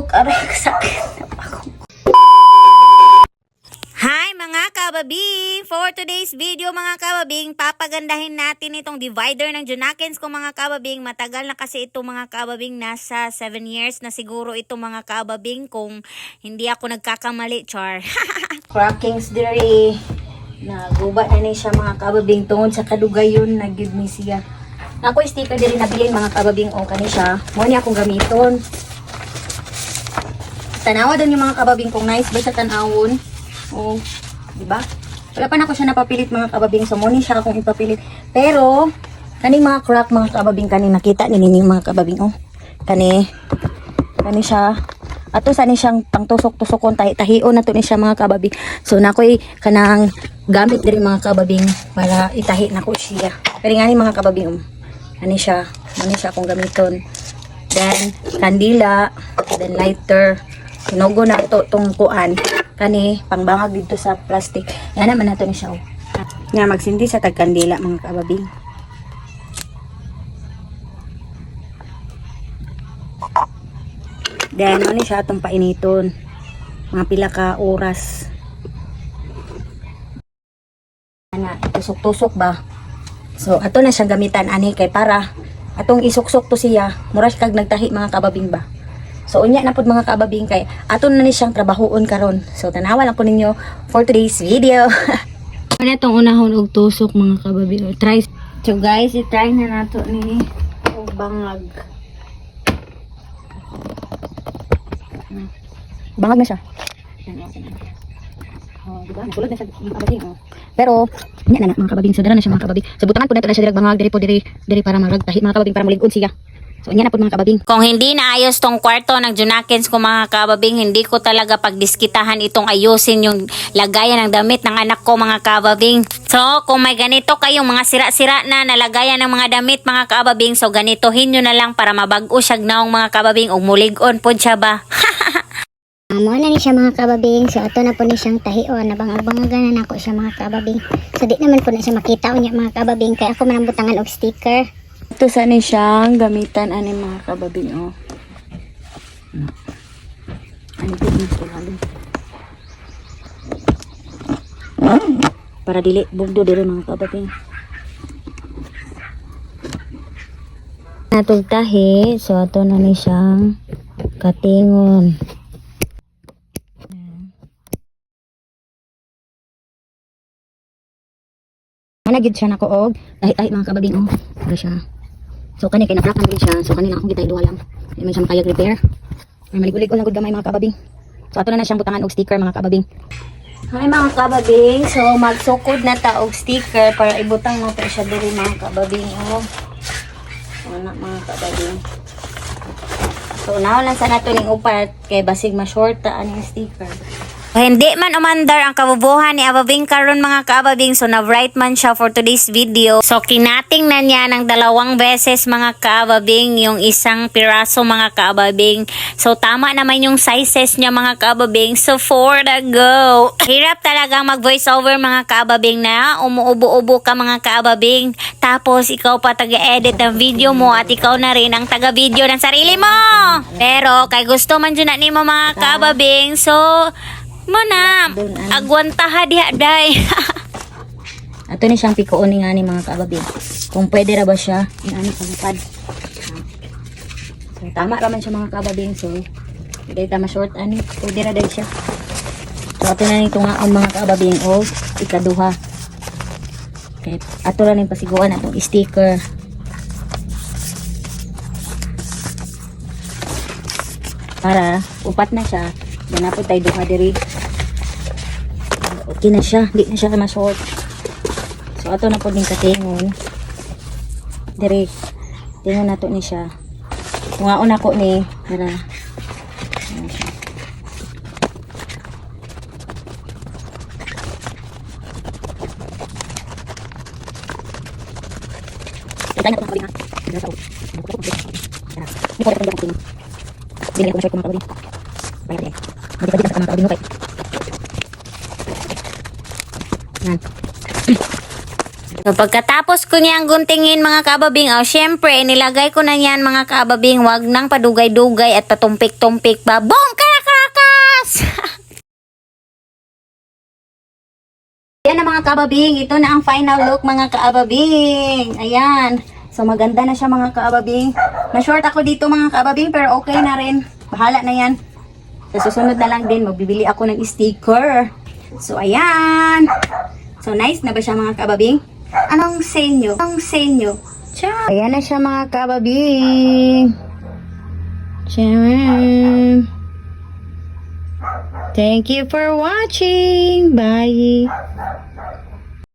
joke. Aray, sakit. Hi mga kababing! For today's video mga kababing, papagandahin natin itong divider ng Junakins ko mga kababing. Matagal na kasi ito mga kababing, nasa 7 years na siguro ito mga kababing kung hindi ako nagkakamali, char. Crackings diri. Naguba na ni siya mga kababing tungod sa kadugayon na give me siya. Ako sticker diri nabilin mga kababing o kani siya. Mo ni akong gamiton. Tanawa din yung mga kababing kung nice ba sa tanawon. Oh, di ba? Wala pa na ako siya napapilit mga kababing. So, muna siya akong ipapilit. Pero, kaning mga crack mga kababing, kaning nakita nini mga kababing. Oh, kani siya. Ato sa ni siyang pangtusok-tusokon, tahi-tahion na to ni siya mga kababing. So, nakoy kanang gamit diri mga kababing para itahi na ko siya. Pero nga ni mga kababing, kani siya akong gamiton. Then, kandila, then lighter. Sinugo na ito itong kuan. Kani, pangbangag dito sa plastic. Yan naman nato ni siya. Nga, magsindi sa tagkandila mga kababing. Then, ano siya itong painiton. Mga pila ka oras. Ana, tusok-tusok ba? So, ato na siyang gamitan ani kay para atong isuksok to siya. Mura siya kag nagtahi mga kababing ba? So, unya na po mga kababing kay aton na ni siyang trabahoon karon. So, tanawa lang po ninyo for today's video. Ano itong unahon og tusok mga kababing. Try. So, guys, i-try na nato ni bangag. Bangag na siya. Oh, diba? Nasulod na siya mga kababing. Oh. Pero, unya na mga kababing. So, dara na siya mga kababing. So, butangan po nato na siya direk bangag. Diri para maragtahi mga kababing para mulig-on siya. So, yan na po mga kababing. Kung hindi naayos tong kwarto ng Junakins ko mga kababing, hindi ko talaga pagdiskitahan itong ayusin yung lagayan ng damit ng anak ko mga kababing. So, kung may ganito kayong mga sira-sira na nalagayan ng mga damit mga kababing, so ganitohin nyo na lang para mabag-o siya naong mga kababing o mulig-on po siya ba? Amo na ni siya mga kababing. So ato na po ni siyang tahion. Nabangag-bangagan na ako siya mga kababing. So di naman po na siya makita unya mga kababing. Kaya ako man ang butangan og sticker. Ito sa ni siyang gamitan ani mga kababing. Oh. Ano po yung sulalim? Para dili bugdo diri mga kababing. Natong tahi. So ato na ni siyang katingon. Managid siya nako og tahi-tahi mga kababing. Oh. Para siya. So kani kay nakrakan din siya. So kanina akong gitay duha lang. Hindi man siya makayag repair. May malig-ulig lang gud gamay mga kababing. So ato na siyang butangan og sticker mga kababing. Hi mga kababing. So magsukod na ta og sticker para ibutang nato siya diri mga kababing. Oh. Ana mga kababing. So now lang sa nato ning upat kay basig ma-short ta ani sticker. Hindi man umandar ang kabubuhan ni Ababing karon mga kaababing, so na-write man siya for today's video. So kinating na niya ng 2 beses mga kaababing yung isang piraso mga kaababing. So tama naman yung sizes niya mga kaababing. So for the go. Hirap talagang mag voice over mga kaababing na umuubo-ubo ka mga kaababing. Tapos ikaw pa taga-edit ng video mo at ikaw na rin ang taga-video ng sarili mo. Pero kay gusto man dyan na nimo mga kaababing, so mana, agwantaha diha day. Ato ni siyang pikuon nga ni mga kababing. Kung pwede ra ba siya, ani pagpad. So tama ra man siya mga kababing. So dili ta ma-short ani, pwede ra day siya. So ato na ni tungaon mga kababing o ikaduha. Okay, ato ra ning pasiguan atong sticker. Para upat na siya, ganapod tayo duha diri. Okay na siya, di na siya ma-short. So ato na po din katingon. Diri, tingon nato ni siya. Tungaon ako ni para Tanya ko mga kabing ha. Hindi ko rin ang kabing. Binigyan ko ng short ko mga kabing. Bayar yan. Hindi ka sa mga kabing mo kay. Yan. So, pagkatapos ko niyang guntingin mga kababing, syempre, nilagay ko na niyan mga kababing, wag nang padugay-dugay at patumpik-tumpik pa. Boom! Karakas! Yan na mga kababing, ito na ang final look mga kaababing. Ayan. So maganda na siya mga kaababing. Na-short ako dito mga kaababing pero okay na rin. Bahala na yan. Sa susunod na lang din, magbibili ako ng sticker. So ayan. So nice na ba siya mga kaababing? Anong say nyo? Anong say nyo? Tiyan. Ayan na siya mga kaababing. Tiyan. Thank you for watching. Bye.